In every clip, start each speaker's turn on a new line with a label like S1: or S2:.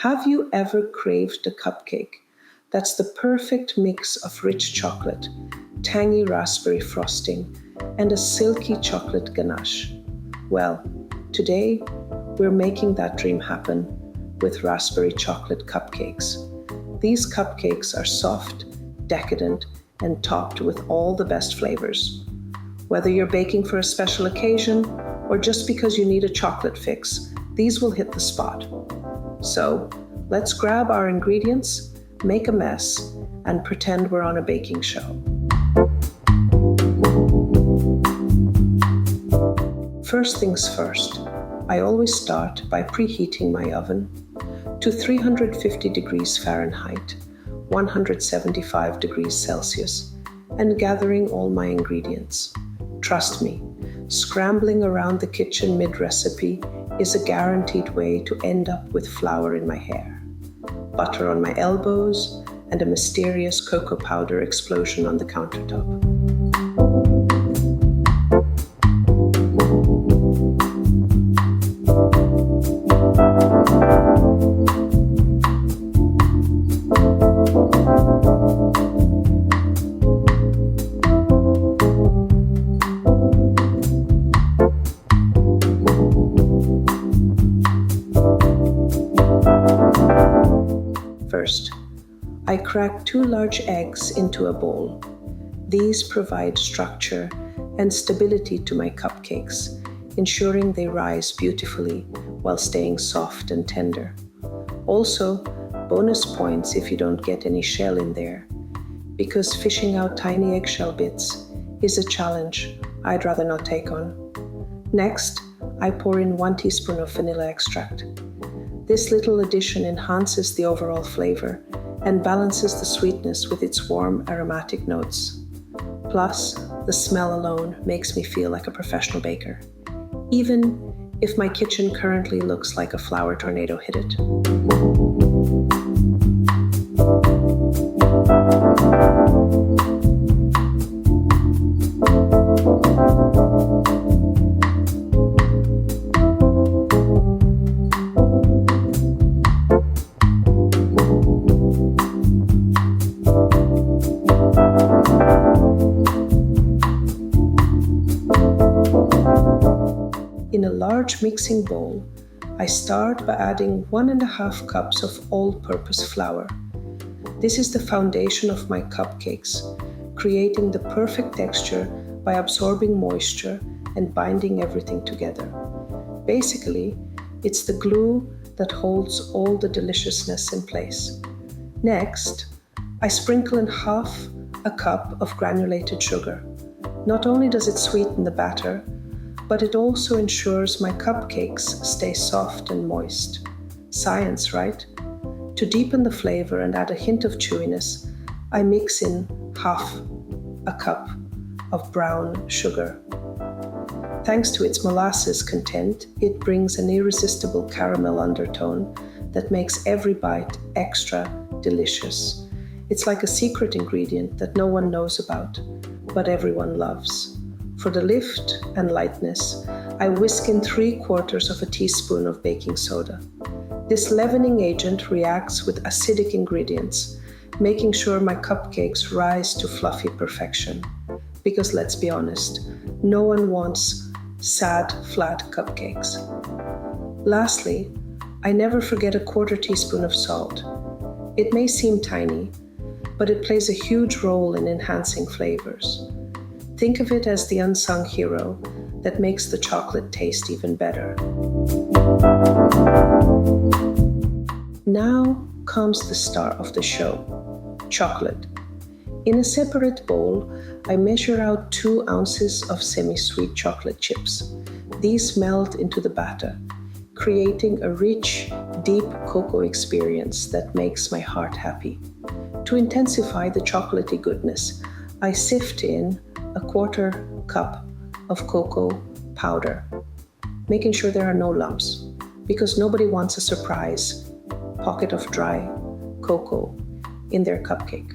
S1: Have you ever craved a cupcake that's the perfect mix of rich chocolate, tangy raspberry frosting, and a silky chocolate ganache? Well, today we're making that dream happen with Raspberry Chocolate Cupcakes. These cupcakes are soft, decadent, and topped with all the best flavors. Whether you're baking for a special occasion or just because you need a chocolate fix, these will hit the spot. So, let's grab our ingredients, make a mess, and pretend we're on a baking show. First things first, I always start by preheating my oven to 350 degrees Fahrenheit, 175 degrees Celsius, and gathering all my ingredients. Trust me, scrambling around the kitchen mid-recipe is a guaranteed way to end up with flour in my hair, butter on my elbows, and a mysterious cocoa powder explosion on the countertop. First, I crack 2 large eggs into a bowl. These provide structure and stability to my cupcakes, ensuring they rise beautifully while staying soft and tender. Also, bonus points if you don't get any shell in there, because fishing out tiny eggshell bits is a challenge I'd rather not take on. Next, I pour in 1 teaspoon of vanilla extract. This little addition enhances the overall flavor and balances the sweetness with its warm aromatic notes. Plus, the smell alone makes me feel like a professional baker, even if my kitchen currently looks like a flour tornado hit it. In a large mixing bowl, I start by adding 1.5 cups of all-purpose flour. This is the foundation of my cupcakes, creating the perfect texture by absorbing moisture and binding everything together. Basically, it's the glue that holds all the deliciousness in place. Next, I sprinkle in 1/2 cup of granulated sugar. Not only does it sweeten the batter, but it also ensures my cupcakes stay soft and moist. Science, right? To deepen the flavor and add a hint of chewiness, I mix in 1/2 cup of brown sugar. Thanks to its molasses content, it brings an irresistible caramel undertone that makes every bite extra delicious. It's like a secret ingredient that no one knows about, but everyone loves. For the lift and lightness, I whisk in 3/4 teaspoon of baking soda. This leavening agent reacts with acidic ingredients, making sure my cupcakes rise to fluffy perfection. Because let's be honest, no one wants sad, flat cupcakes. Lastly, I never forget a 1/4 teaspoon of salt. It may seem tiny, but it plays a huge role in enhancing flavors. Think of it as the unsung hero that makes the chocolate taste even better. Now comes the star of the show, chocolate. In a separate bowl, I measure out 2 ounces of semi-sweet chocolate chips. These melt into the batter, creating a rich, deep cocoa experience that makes my heart happy. To intensify the chocolatey goodness, I sift in a 1/4 cup of cocoa powder, making sure there are no lumps, because nobody wants a surprise pocket of dry cocoa in their cupcake.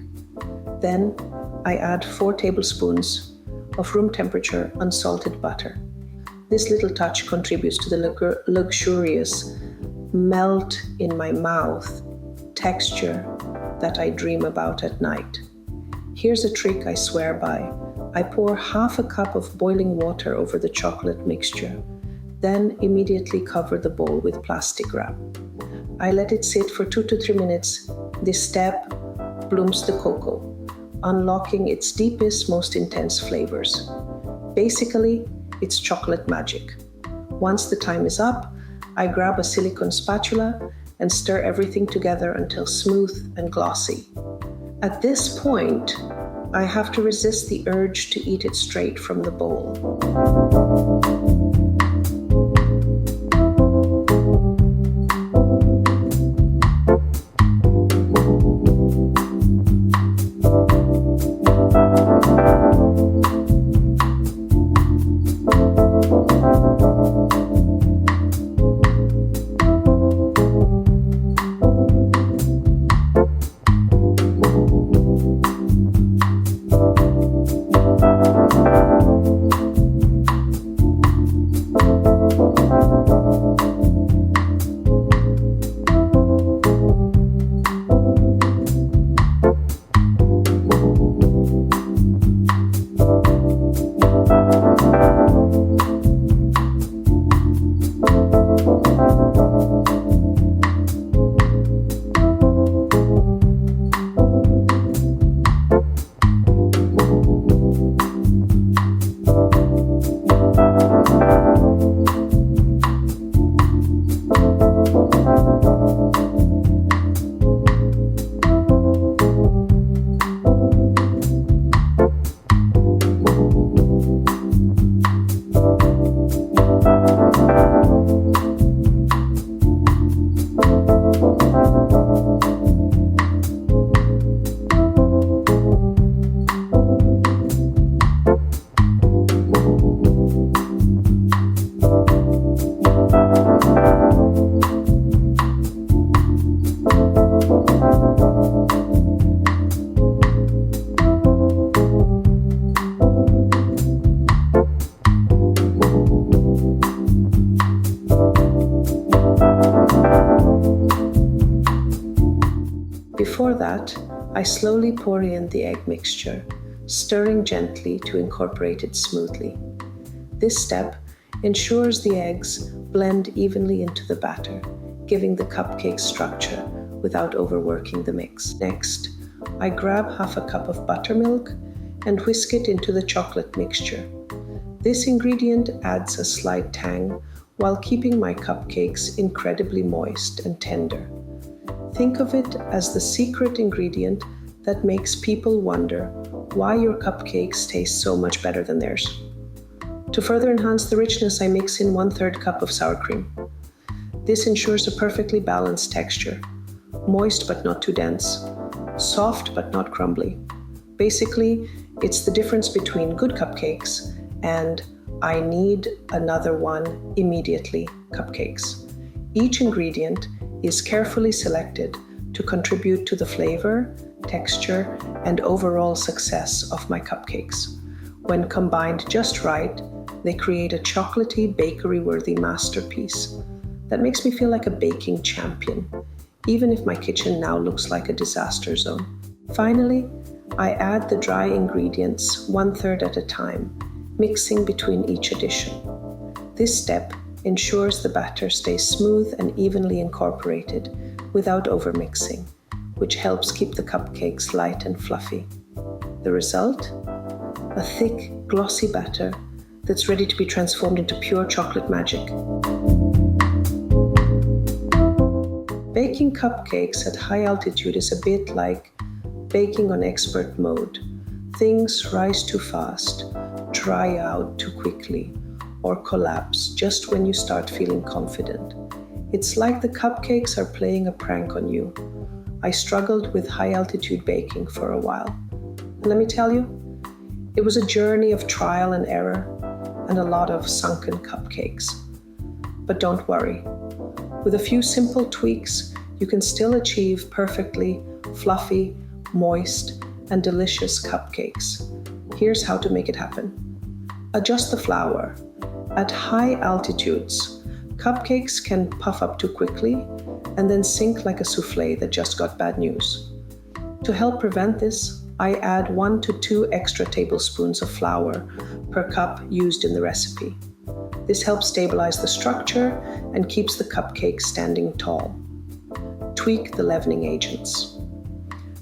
S1: Then I add 4 tablespoons of room temperature unsalted butter. This little touch contributes to the luxurious melt in my mouth texture that I dream about at night. Here's a trick I swear by. I pour half a cup of boiling water over the chocolate mixture, then immediately cover the bowl with plastic wrap. I let it sit for 2 to 3 minutes. This step blooms the cocoa, unlocking its deepest, most intense flavors. Basically, it's chocolate magic. Once the time is up, I grab a silicone spatula and stir everything together until smooth and glossy. At this point, I have to resist the urge to eat it straight from the bowl. Before that, I slowly pour in the egg mixture, stirring gently to incorporate it smoothly. This step ensures the eggs blend evenly into the batter, giving the cupcake structure without overworking the mix. Next, I grab half a cup of buttermilk and whisk it into the chocolate mixture. This ingredient adds a slight tang while keeping my cupcakes incredibly moist and tender. Think of it as the secret ingredient that makes people wonder why your cupcakes taste so much better than theirs. To further enhance the richness, I mix in 1/3 cup of sour cream. This ensures a perfectly balanced texture, moist but not too dense, soft but not crumbly. Basically, it's the difference between good cupcakes and I need another one immediately cupcakes. Each ingredient is carefully selected to contribute to the flavor, texture, and overall success of my cupcakes. When combined just right, they create a chocolatey, bakery-worthy masterpiece that makes me feel like a baking champion, even if my kitchen now looks like a disaster zone. Finally, I add the dry ingredients 1/3 at a time, mixing between each addition. This step ensures the batter stays smooth and evenly incorporated without overmixing, which helps keep the cupcakes light and fluffy. The result? A thick, glossy batter that's ready to be transformed into pure chocolate magic. Baking cupcakes at high altitude is a bit like baking on expert mode. Things rise too fast, dry out too quickly, or collapse just when you start feeling confident. It's like the cupcakes are playing a prank on you. I struggled with high-altitude baking for a while. And let me tell you, it was a journey of trial and error and a lot of sunken cupcakes. But don't worry. With a few simple tweaks, you can still achieve perfectly fluffy, moist, and delicious cupcakes. Here's how to make it happen. Adjust the flour. At high altitudes, Cupcakes can puff up too quickly and then sink like a soufflé that just got bad news. To help prevent this, I add 1 to 2 extra tablespoons of flour per cup used in the recipe. This helps stabilize the structure and keeps the cupcake standing tall. Tweak the leavening agents.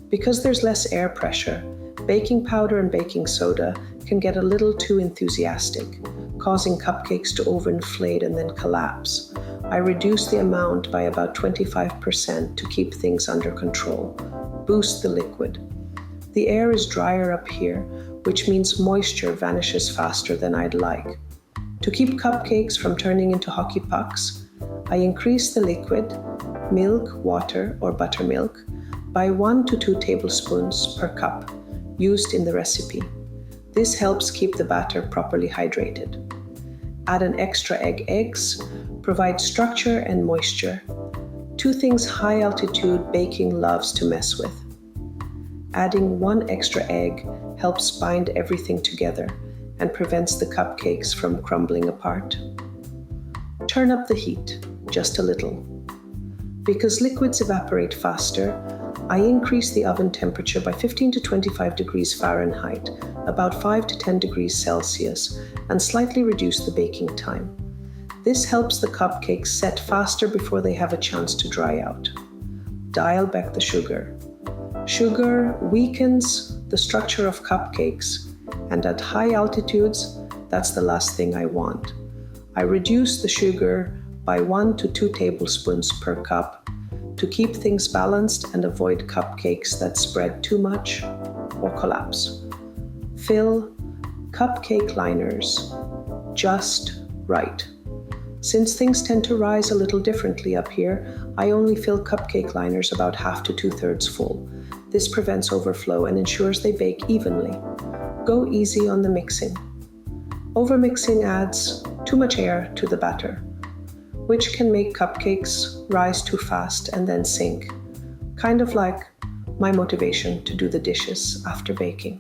S1: Because there's less air pressure, baking powder and baking soda can get a little too enthusiastic, causing cupcakes to overinflate and then collapse. I reduce the amount by about 25% to keep things under control. Boost the liquid. The air is drier up here, which means moisture vanishes faster than I'd like. To keep cupcakes from turning into hockey pucks, I increase the liquid, milk, water, or buttermilk, by 1 to 2 tablespoons per cup used in the recipe. This helps keep the batter properly hydrated. Add an extra eggs, provide structure and moisture. 2 things high-altitude baking loves to mess with. Adding 1 extra egg helps bind everything together and prevents the cupcakes from crumbling apart. Turn up the heat, just a little. Because liquids evaporate faster, I increase the oven temperature by 15 to 25 degrees Fahrenheit, about 5 to 10 degrees Celsius, and slightly reduce the baking time. This helps the cupcakes set faster before they have a chance to dry out. Dial back the sugar. Sugar weakens the structure of cupcakes, and at high altitudes, that's the last thing I want. I reduce the sugar by 1 to 2 tablespoons per cup to keep things balanced and avoid cupcakes that spread too much or collapse. Fill cupcake liners just right. Since things tend to rise a little differently up here, I only fill cupcake liners about half to 2/3 full. This prevents overflow and ensures they bake evenly. Go easy on the mixing. Overmixing adds too much air to the batter, which can make cupcakes rise too fast and then sink, kind of like my motivation to do the dishes after baking.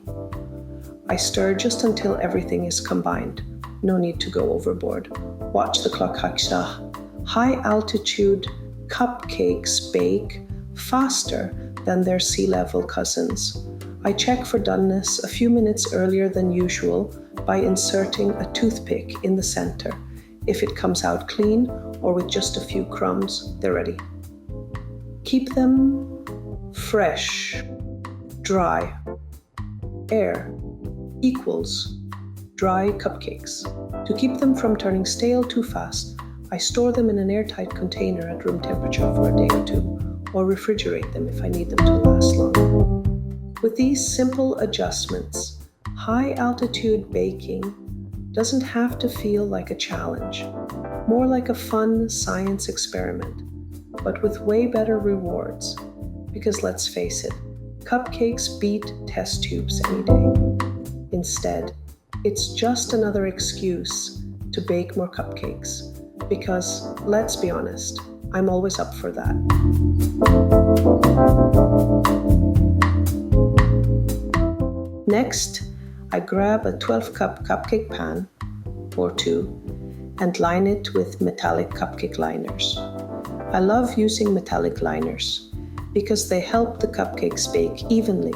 S1: I stir just until everything is combined. No need to go overboard. Watch the clock haksha. High altitude cupcakes bake faster than their sea level cousins. I check for doneness a few minutes earlier than usual by inserting a toothpick in the center. If it comes out clean or with just a few crumbs, they're ready. Keep them fresh, dry. Air equals dry cupcakes. To keep them from turning stale too fast, I store them in an airtight container at room temperature for a day or 2, or refrigerate them if I need them to last longer. With these simple adjustments, high-altitude baking doesn't have to feel like a challenge, more like a fun science experiment, but with way better rewards. Because let's face it, cupcakes beat test tubes any day. Instead, it's just another excuse to bake more cupcakes, because let's be honest, I'm always up for that. Next, I grab a 12-cup cupcake pan, or 2, and line it with metallic cupcake liners. I love using metallic liners because they help the cupcakes bake evenly,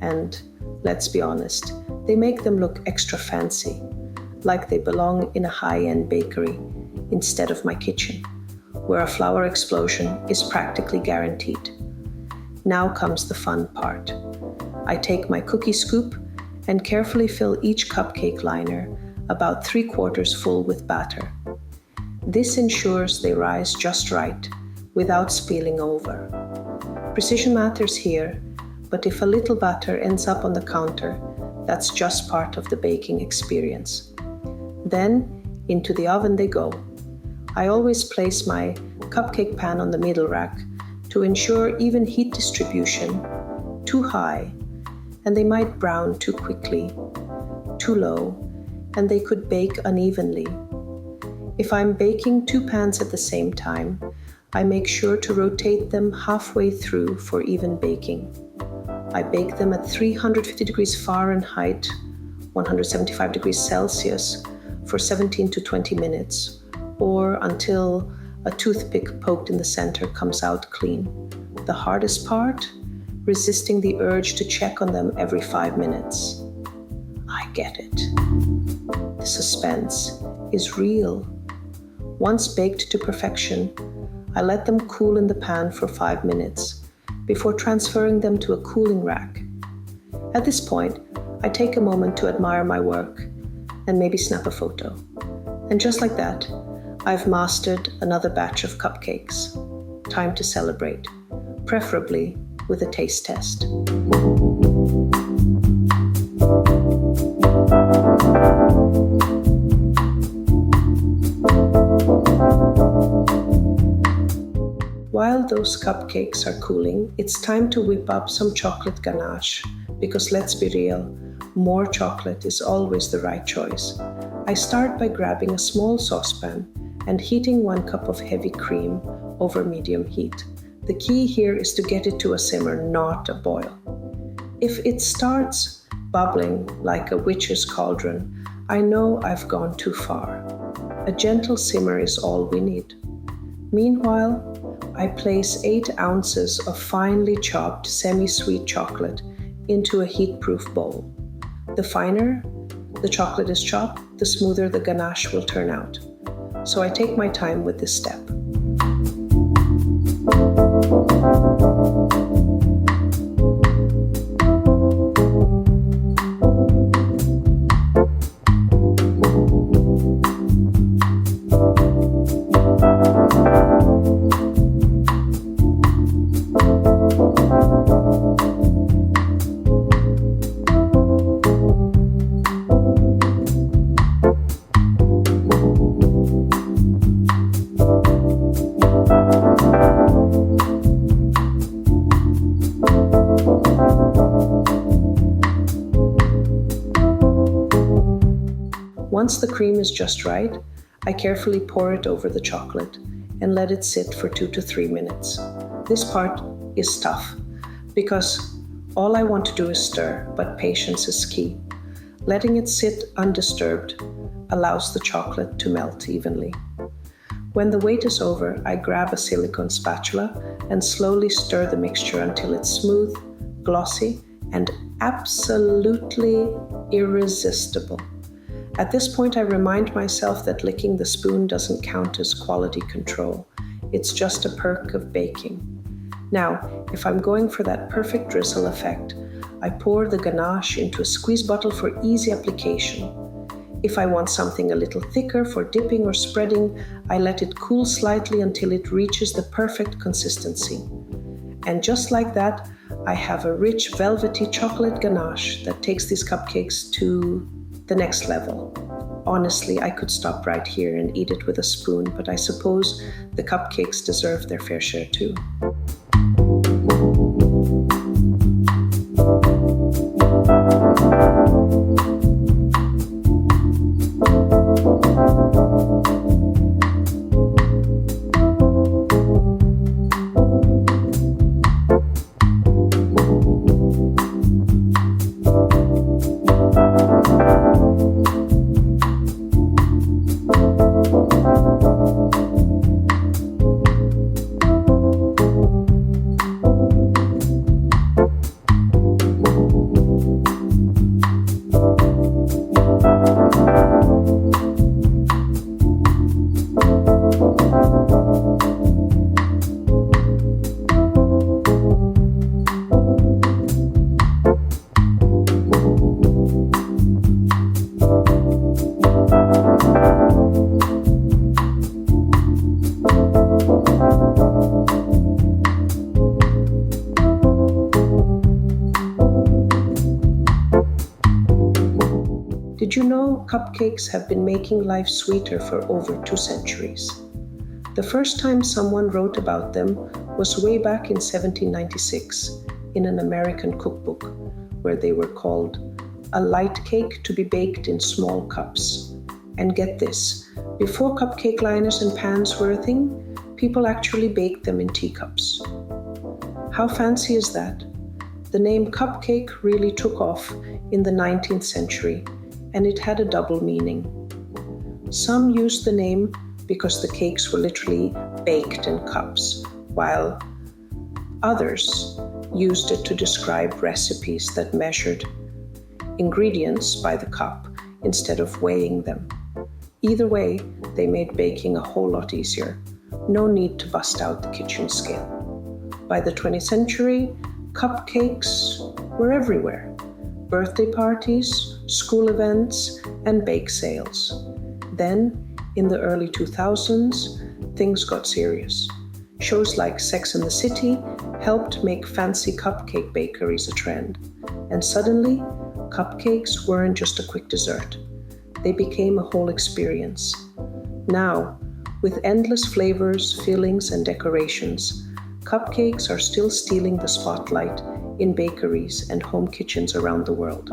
S1: and let's be honest, they make them look extra fancy, like they belong in a high-end bakery instead of my kitchen, where a flour explosion is practically guaranteed. Now comes the fun part. I take my cookie scoop and carefully fill each cupcake liner about 3/4 full with batter. This ensures they rise just right, without spilling over. Precision matters here, but if a little batter ends up on the counter, that's just part of the baking experience. Then, into the oven they go. I always place my cupcake pan on the middle rack to ensure even heat distribution. Too high, and they might brown too quickly. Too low, and they could bake unevenly. If I'm baking 2 pans at the same time, I make sure to rotate them halfway through for even baking. I bake them at 350 degrees Fahrenheit, 175 degrees Celsius, for 17 to 20 minutes, or until a toothpick poked in the center comes out clean. The hardest part? Resisting the urge to check on them every 5 minutes. I get it. The suspense is real. Once baked to perfection, I let them cool in the pan for 5 minutes before transferring them to a cooling rack. At this point, I take a moment to admire my work and maybe snap a photo. And just like that, I've mastered another batch of cupcakes. Time to celebrate, preferably with a taste test. While those cupcakes are cooling, it's time to whip up some chocolate ganache, because let's be real, more chocolate is always the right choice. I start by grabbing a small saucepan and heating 1 cup of heavy cream over medium heat. The key here is to get it to a simmer, not a boil. If it starts bubbling like a witch's cauldron, I know I've gone too far. A gentle simmer is all we need. Meanwhile, I place 8 ounces of finely chopped semi-sweet chocolate into a heat-proof bowl. The finer the chocolate is chopped, the smoother the ganache will turn out. So I take my time with this step. Once the cream is just right, I carefully pour it over the chocolate and let it sit for 2 to 3 minutes. This part is tough because all I want to do is stir, but patience is key. Letting it sit undisturbed allows the chocolate to melt evenly. When the wait is over, I grab a silicone spatula and slowly stir the mixture until it's smooth, glossy, and absolutely irresistible. At this point, I remind myself that licking the spoon doesn't count as quality control. It's just a perk of baking. Now, if I'm going for that perfect drizzle effect, I pour the ganache into a squeeze bottle for easy application. If I want something a little thicker for dipping or spreading, I let it cool slightly until it reaches the perfect consistency. And just like that, I have a rich velvety chocolate ganache that takes these cupcakes to the next level. Honestly, I could stop right here and eat it with a spoon, but I suppose the cupcakes deserve their fair share too. Did you know cupcakes have been making life sweeter for over 2 centuries? The first time someone wrote about them was way back in 1796 in an American cookbook, where they were called a light cake to be baked in small cups. And get this, before cupcake liners and pans were a thing, people actually baked them in teacups. How fancy is that? The name cupcake really took off in the 19th century, and it had a double meaning. Some used the name because the cakes were literally baked in cups, while others used it to describe recipes that measured ingredients by the cup instead of weighing them. Either way, they made baking a whole lot easier. No need to bust out the kitchen scale. By the 20th century, cupcakes were everywhere. Birthday parties, school events, and bake sales. Then, in the early 2000s, things got serious. Shows like Sex and the City helped make fancy cupcake bakeries a trend. And suddenly, cupcakes weren't just a quick dessert. They became a whole experience. Now, with endless flavors, fillings, and decorations, cupcakes are still stealing the spotlight in bakeries and home kitchens around the world.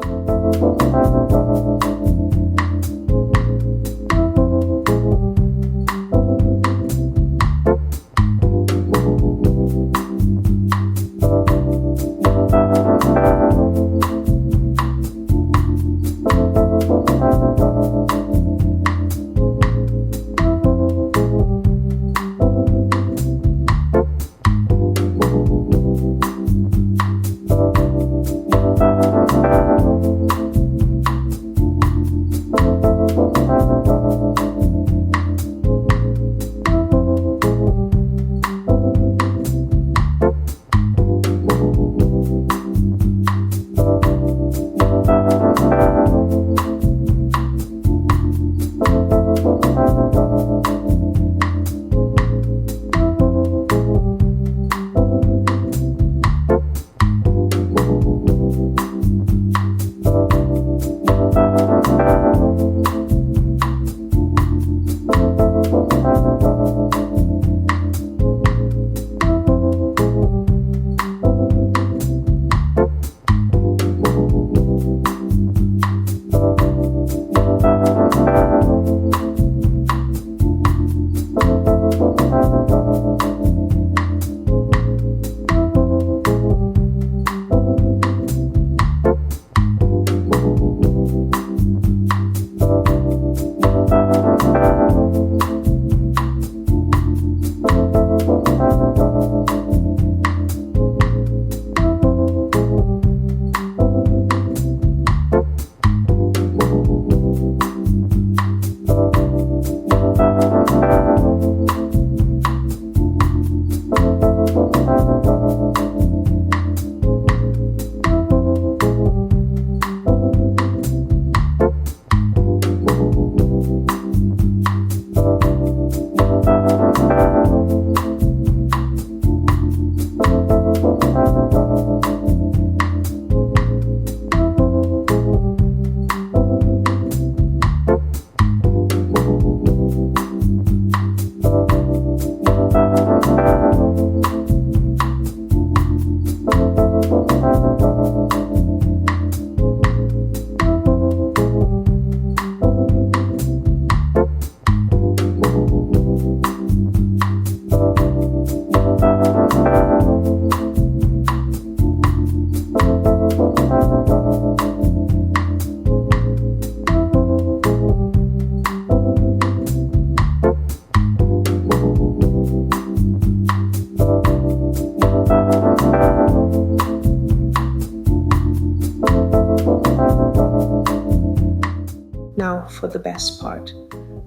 S1: Now for the best part,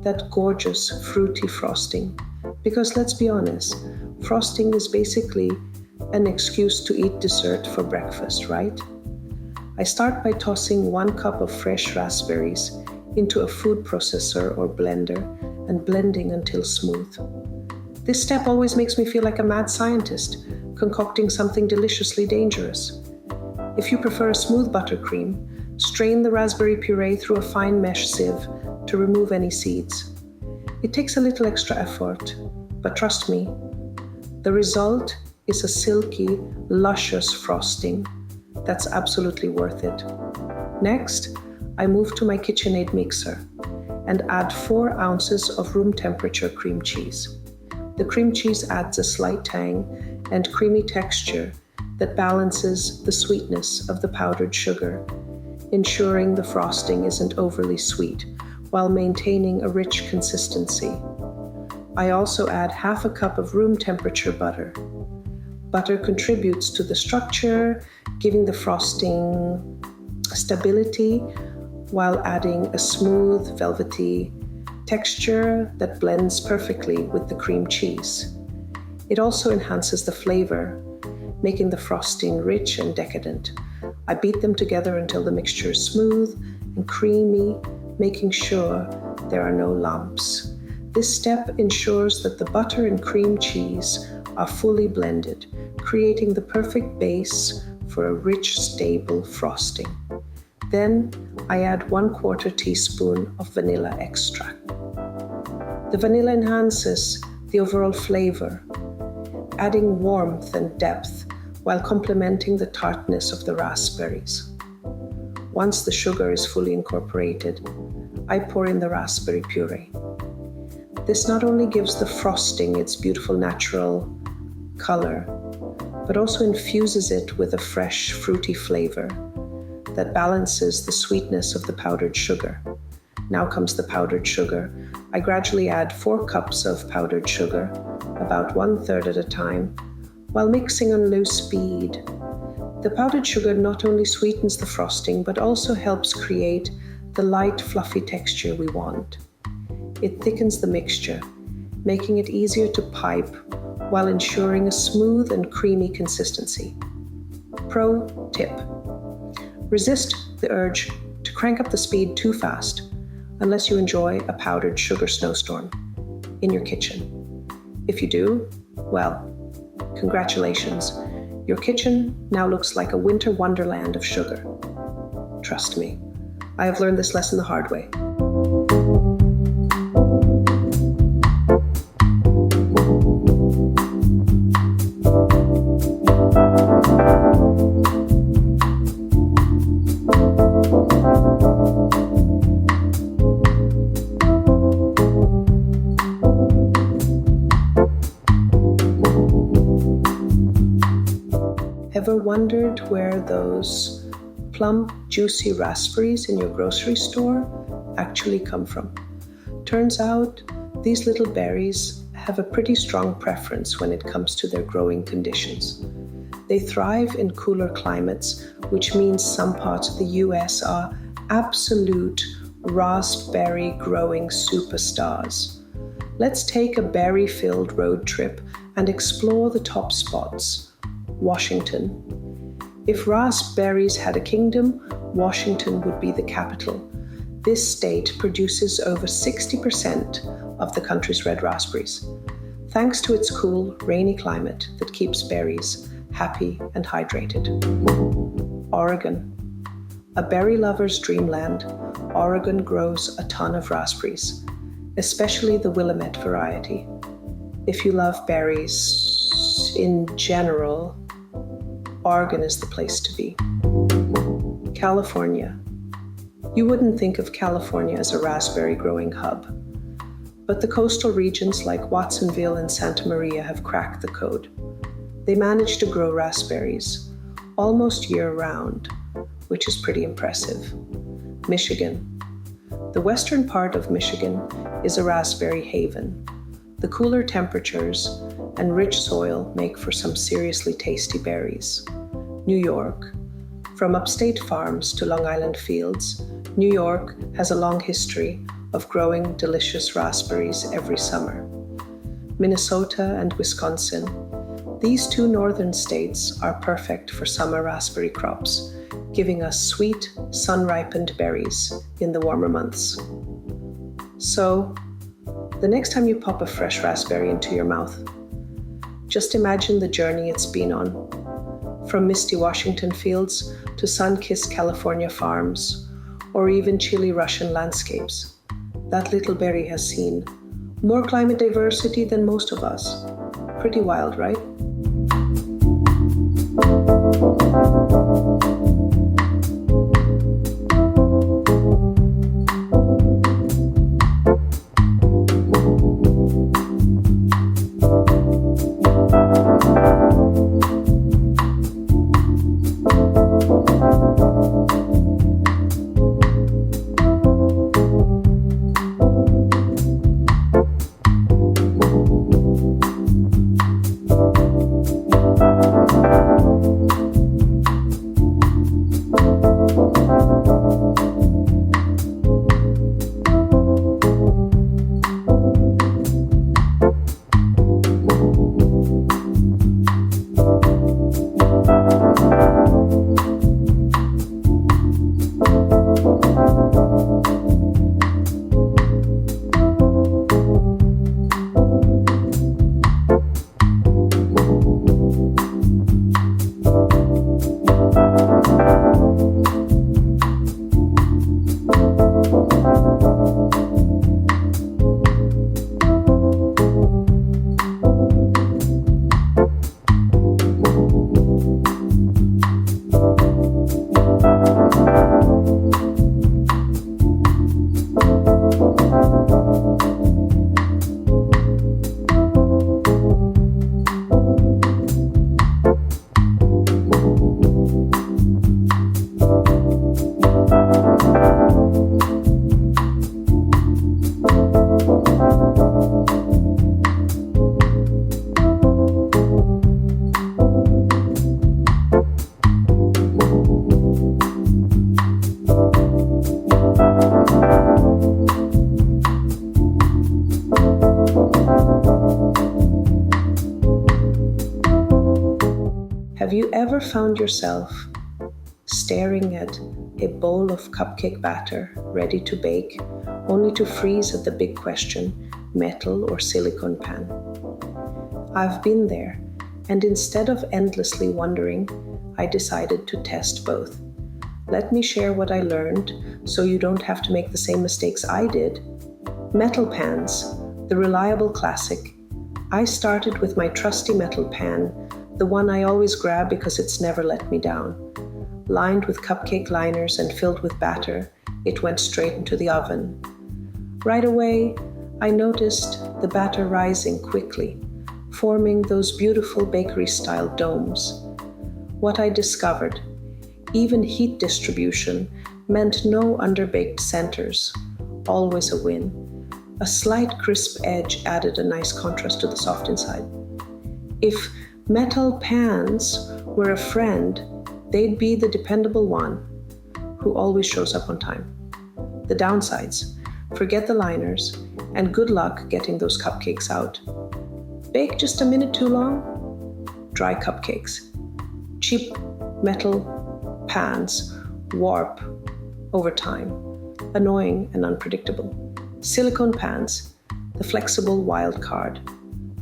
S1: that gorgeous fruity frosting. Because let's be honest, frosting is basically an excuse to eat dessert for breakfast, right? I start by tossing 1 cup of fresh raspberries into a food processor or blender and blending until smooth. This step always makes me feel like a mad scientist, concocting something deliciously dangerous. If you prefer a smooth buttercream, strain the raspberry puree through a fine mesh sieve to remove any seeds. It takes a little extra effort, but trust me, the result is a silky, luscious frosting that's absolutely worth it. Next, I move to my KitchenAid mixer and add 4 ounces of room temperature cream cheese. The cream cheese adds a slight tang and creamy texture that balances the sweetness of the powdered sugar, ensuring the frosting isn't overly sweet while maintaining a rich consistency. I also add half a cup of room temperature butter. Butter contributes to the structure, giving the frosting stability while adding a smooth, velvety texture that blends perfectly with the cream cheese. It also enhances the flavor, making the frosting rich and decadent. I beat them together until the mixture is smooth and creamy, making sure there are no lumps. This step ensures that the butter and cream cheese are fully blended, creating the perfect base for a rich, stable frosting. Then I add 1/4 teaspoon of vanilla extract. The vanilla enhances the overall flavor, adding warmth and depth while complementing the tartness of the raspberries. Once the sugar is fully incorporated, I pour in the raspberry puree. This not only gives the frosting its beautiful natural color, but also infuses it with a fresh, fruity flavor that balances the sweetness of the powdered sugar. Now comes the powdered sugar. I gradually add 4 cups of powdered sugar, about 1/3 at a time, while mixing on low speed. The powdered sugar not only sweetens the frosting, but also helps create the light, fluffy texture we want. It thickens the mixture, making it easier to pipe while ensuring a smooth and creamy consistency. Pro tip: resist the urge to crank up the speed too fast unless you enjoy a powdered sugar snowstorm in your kitchen. If you do, well, congratulations. Your kitchen now looks like a winter wonderland of sugar. Trust me, I have learned this lesson the hard way. Ever wondered where those plump, juicy raspberries in your grocery store actually come from? Turns out, these little berries have a pretty strong preference when it comes to their growing conditions. They thrive in cooler climates, which means some parts of the US are absolute raspberry growing superstars. Let's take a berry-filled road trip and explore the top spots. Washington. If raspberries had a kingdom, Washington would be the capital. This state produces over 60% of the country's red raspberries, thanks to its cool, rainy climate that keeps berries happy and hydrated. Oregon. A berry lover's dreamland, Oregon grows a ton of raspberries, especially the Willamette variety. If you love berries in general, Oregon is the place to be. California. You wouldn't think of California as a raspberry growing hub, but the coastal regions like Watsonville and Santa Maria have cracked the code. They manage to grow raspberries almost year-round, which is pretty impressive. Michigan. The western part of Michigan is a raspberry haven. The cooler temperatures and rich soil make for some seriously tasty berries. New York. From upstate farms to Long Island fields, New York has a long history of growing delicious raspberries every summer. Minnesota and Wisconsin. These 2 northern states are perfect for summer raspberry crops, giving us sweet, sun-ripened berries in the warmer months. So, the next time you pop a fresh raspberry into your mouth, just imagine the journey it's been on, from misty Washington fields to sun-kissed California farms, or even chilly Russian landscapes. That little berry has seen more climate diversity than most of us. Pretty wild, right? Have you ever found yourself staring at a bowl of cupcake batter ready to bake, only to freeze at the big question, metal or silicone pan? I've been there, and instead of endlessly wondering, I decided to test both. Let me share what I learned so you don't have to make the same mistakes I did. Metal pans, the reliable classic. I started with my trusty metal pan, the one I always grab because it's never let me down. Lined with cupcake liners and filled with batter, it went straight into the oven. Right away, I noticed the batter rising quickly, forming those beautiful bakery-style domes. What I discovered, even heat distribution meant no underbaked centers, always a win. A slight crisp edge added a nice contrast to the soft inside. If metal pans were a friend, they'd be the dependable one who always shows up on time. The downsides, forget the liners, and good luck getting those cupcakes out. Bake just a minute too long? Dry cupcakes. Cheap metal pans warp over time, annoying and unpredictable. Silicone pans, the flexible wild card.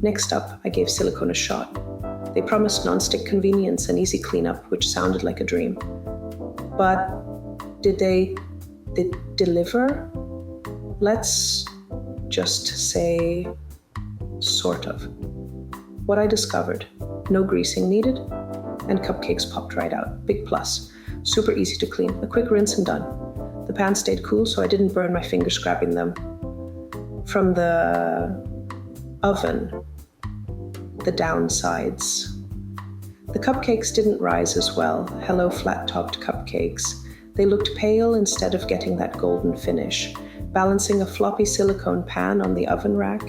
S1: Next up, I gave silicone a shot. They promised non-stick convenience and easy cleanup, which sounded like a dream. But did they deliver? Let's just say, sort of. What I discovered, no greasing needed, and cupcakes popped right out. Big plus. Super easy to clean. A quick rinse and done. The pan stayed cool, so I didn't burn my fingers grabbing them. From the oven, the downsides. The cupcakes didn't rise as well. Hello, flat-topped cupcakes. They looked pale instead of getting that golden finish. Balancing a floppy silicone pan on the oven rack,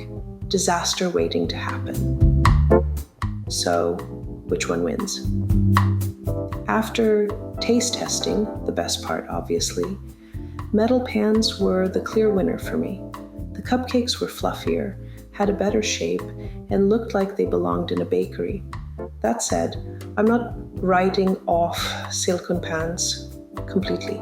S1: disaster waiting to happen. So, which one wins? After taste testing, the best part obviously, metal pans were the clear winner for me. The cupcakes were fluffier, had a better shape, and looked like they belonged in a bakery. That said, I'm not writing off silicone pans completely.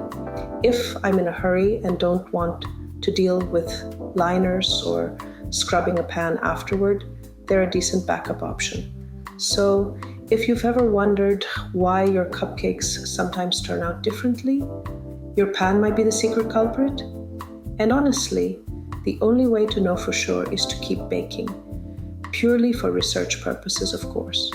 S1: If I'm in a hurry and don't want to deal with liners or scrubbing a pan afterward, they're a decent backup option. So if you've ever wondered why your cupcakes sometimes turn out differently, your pan might be the secret culprit. And honestly, the only way to know for sure is to keep baking, purely for research purposes, of course.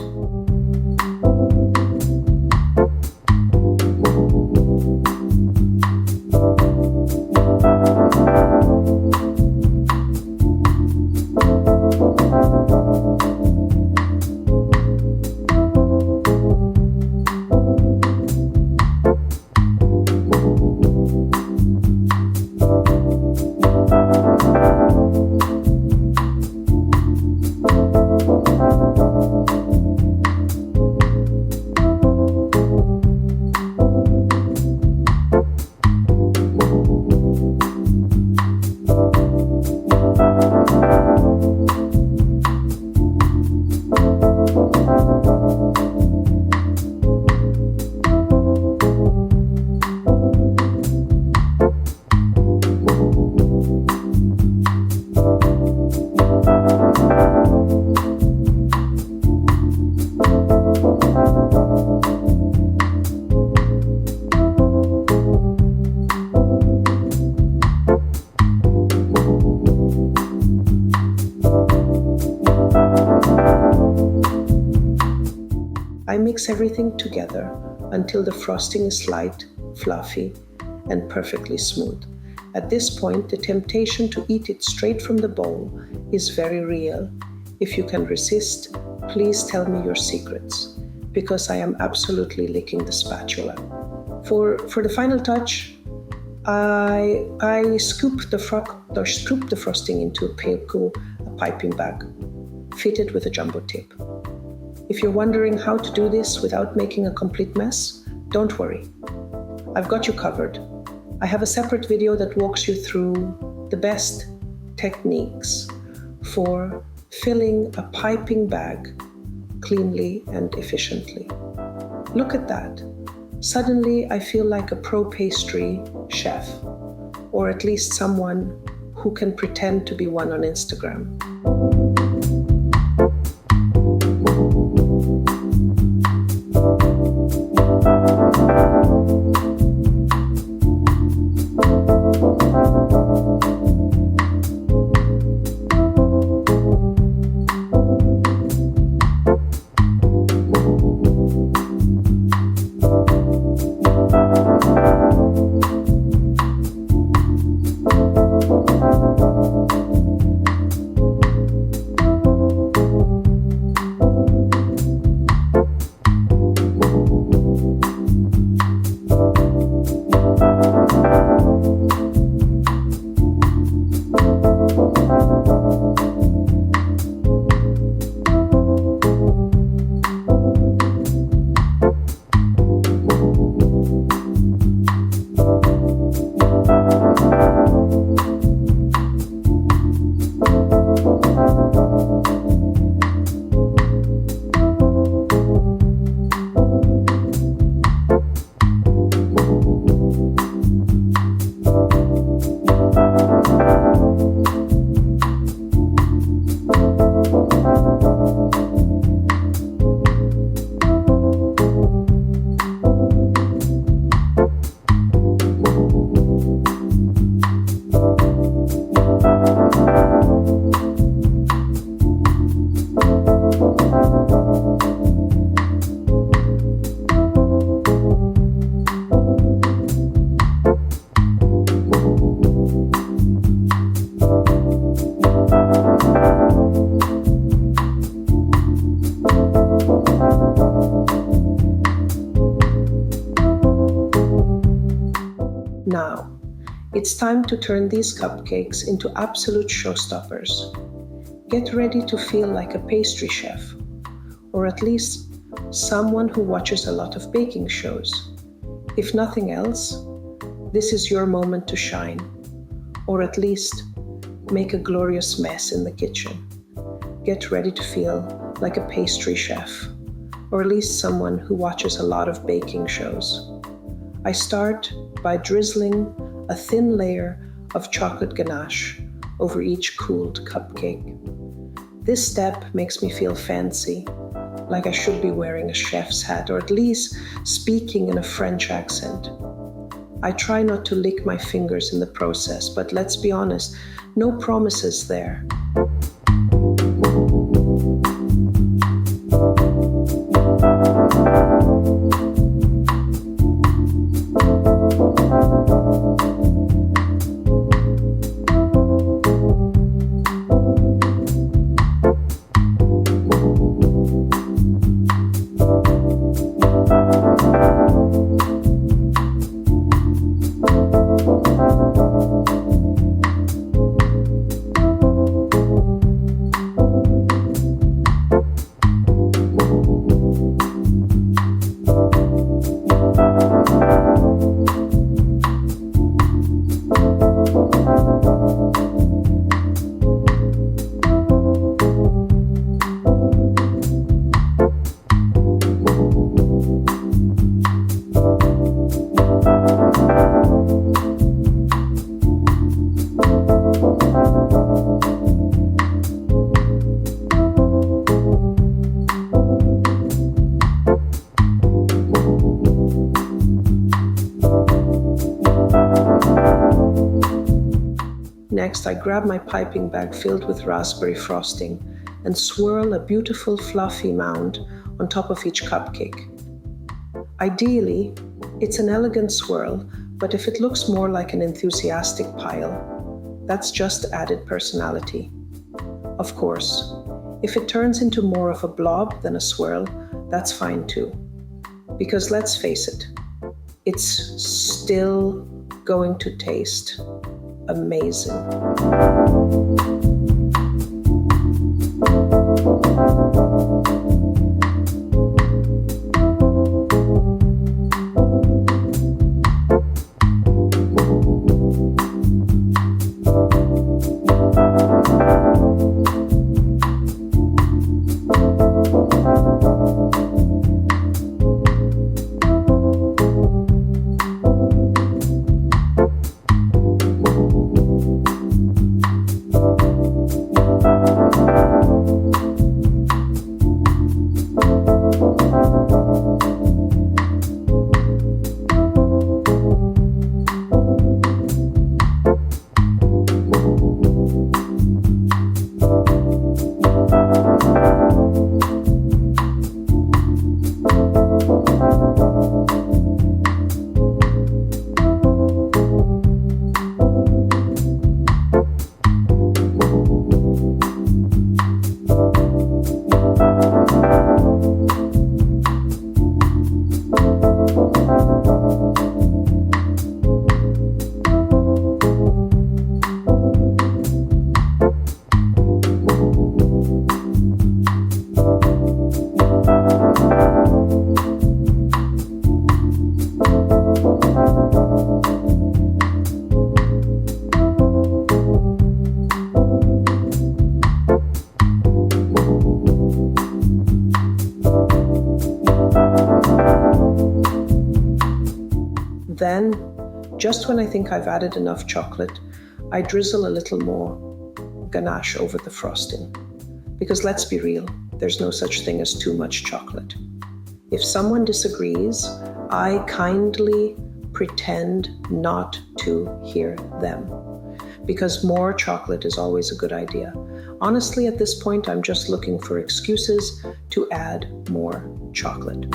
S1: I mix everything together until the frosting is light, fluffy, and perfectly smooth. At this point, the temptation to eat it straight from the bowl is very real. If you can resist, please tell me your secrets, because I am absolutely licking the spatula. For the final touch, I scoop the frosting into a piping bag, fitted with a jumbo tip. If you're wondering how to do this without making a complete mess, don't worry. I've got you covered. I have a separate video that walks you through the best techniques for filling a piping bag cleanly and efficiently. Look at that. Suddenly, I feel like a pro pastry chef, or at least someone who can pretend to be one on Instagram. Now, it's time to turn these cupcakes into absolute showstoppers. Get ready to feel like a pastry chef, or at least someone who watches a lot of baking shows. If nothing else, this is your moment to shine, or at least make a glorious mess in the kitchen. Get ready to feel like a pastry chef, or at least someone who watches a lot of baking shows. I start by drizzling a thin layer of chocolate ganache over each cooled cupcake. This step makes me feel fancy, like I should be wearing a chef's hat or at least speaking in a French accent. I try not to lick my fingers in the process, but let's be honest, no promises there. Next, I grab my piping bag filled with raspberry frosting and swirl a beautiful fluffy mound on top of each cupcake. Ideally, it's an elegant swirl, but if it looks more like an enthusiastic pile, that's just added personality. Of course, if it turns into more of a blob than a swirl, that's fine too. Because let's face it, it's still going to taste amazing. Then, just when I think I've added enough chocolate, I drizzle a little more ganache over the frosting. Because let's be real, there's no such thing as too much chocolate. If someone disagrees, I kindly pretend not to hear them. Because more chocolate is always a good idea. Honestly, at this point, I'm just looking for excuses to add more chocolate.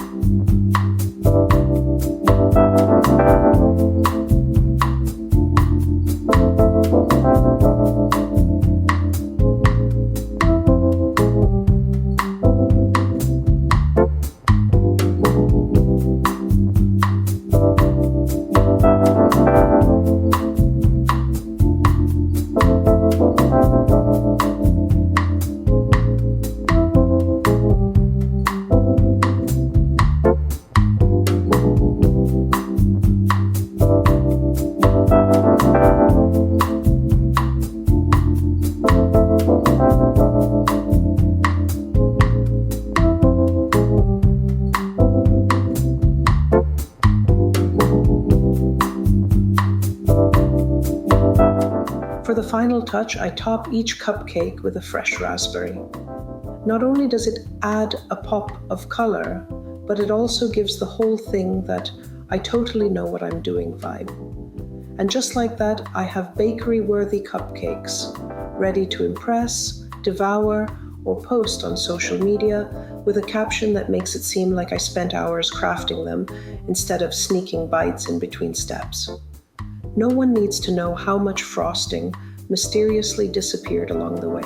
S1: For the final touch, I top each cupcake with a fresh raspberry. Not only does it add a pop of color, but it also gives the whole thing that I totally know what I'm doing vibe. And just like that, I have bakery-worthy cupcakes, ready to impress, devour, or post on social media with a caption that makes it seem like I spent hours crafting them instead of sneaking bites in between steps. No one needs to know how much frosting mysteriously disappeared along the way.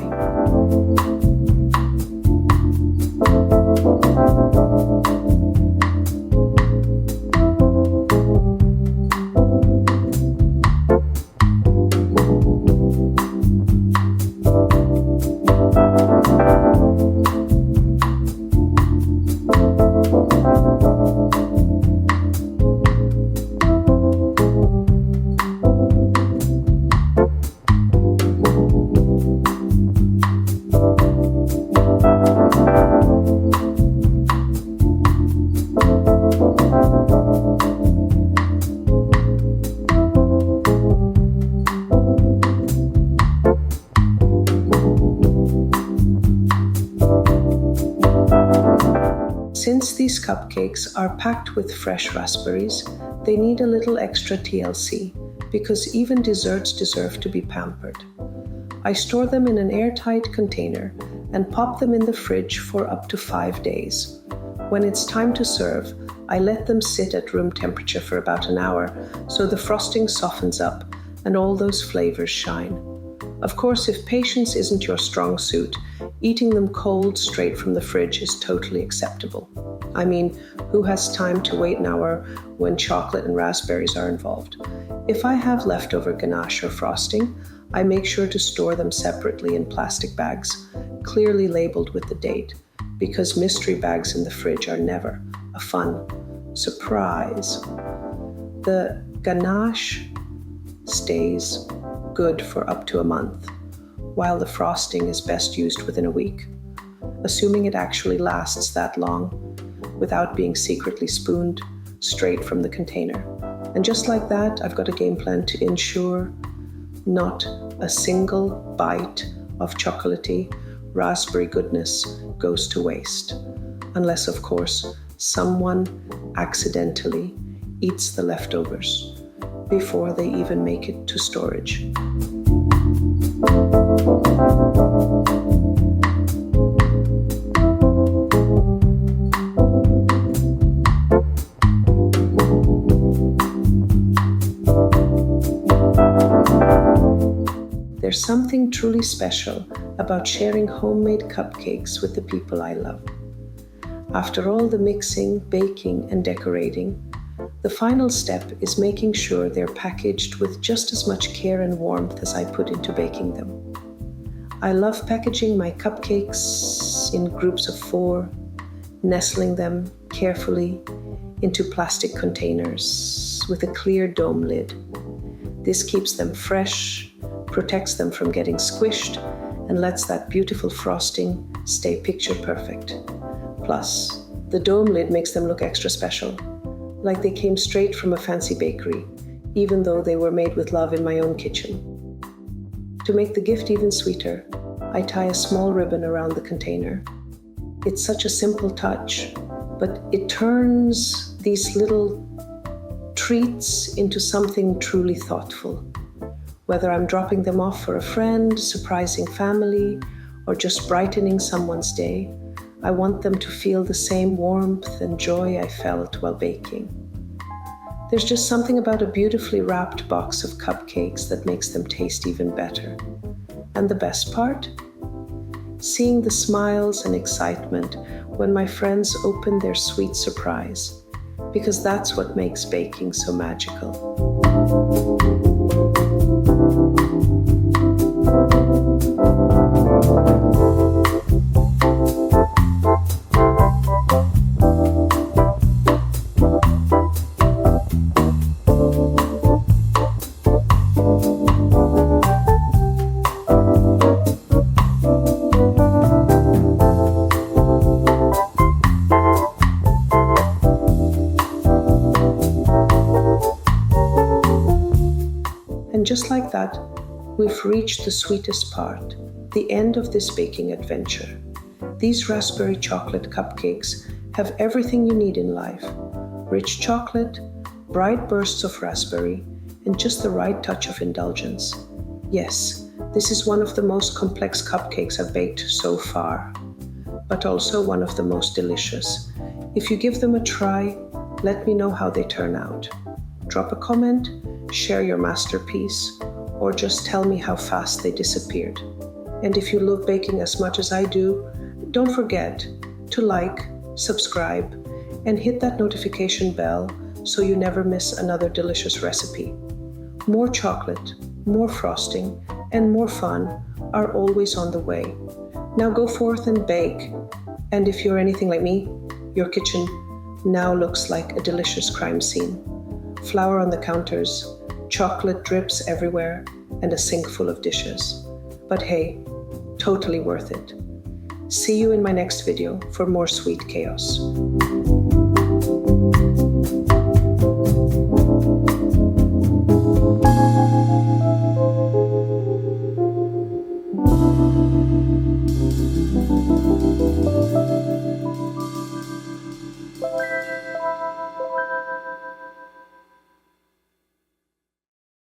S1: Since these cupcakes are packed with fresh raspberries, they need a little extra TLC, because even desserts deserve to be pampered. I store them in an airtight container and pop them in the fridge for up to 5 days. When it's time to serve, I let them sit at room temperature for about an hour so the frosting softens up and all those flavors shine. Of course, if patience isn't your strong suit, eating them cold straight from the fridge is totally acceptable. I mean, who has time to wait an hour when chocolate and raspberries are involved? If I have leftover ganache or frosting, I make sure to store them separately in plastic bags, clearly labeled with the date, because mystery bags in the fridge are never a fun surprise. The ganache stays good for up to a month, while the frosting is best used within a week, assuming it actually lasts that long without being secretly spooned straight from the container. And just like that, I've got a game plan to ensure not a single bite of chocolatey raspberry goodness goes to waste, unless, of course, someone accidentally eats the leftovers before they even make it to storage. There's something truly special about sharing homemade cupcakes with the people I love. After all the mixing, baking, and decorating, the final step is making sure they're packaged with just as much care and warmth as I put into baking them. I love packaging my cupcakes in groups of 4, nestling them carefully into plastic containers with a clear dome lid. This keeps them fresh, protects them from getting squished, and lets that beautiful frosting stay picture perfect. Plus, the dome lid makes them look extra special. like they came straight from a fancy bakery, even though they were made with love in my own kitchen. To make the gift even sweeter, I tie a small ribbon around the container. It's such a simple touch, but it turns these little treats into something truly thoughtful. Whether I'm dropping them off for a friend, surprising family, or just brightening someone's day, I want them to feel the same warmth and joy I felt while baking. There's just something about a beautifully wrapped box of cupcakes that makes them taste even better. And the best part? Seeing the smiles and excitement when my friends open their sweet surprise, because that's what makes baking so magical. And just like that, we've reached the sweetest part, the end of this baking adventure. These raspberry chocolate cupcakes have everything you need in life: rich chocolate, bright bursts of raspberry, and just the right touch of indulgence. Yes, this is one of the most complex cupcakes I've baked so far, but also one of the most delicious. If you give them a try, let me know how they turn out. Drop a comment, share your masterpiece, or just tell me how fast they disappeared. And if you love baking as much as I do, don't forget to like, subscribe, and hit that notification bell so you never miss another delicious recipe. More chocolate, more frosting, and more fun are always on the way. Now go forth and bake. And if you're anything like me, your kitchen now looks like a delicious crime scene. Flour on the counters, chocolate drips everywhere, and a sink full of dishes. But hey, totally worth it. See you in my next video for more sweet chaos.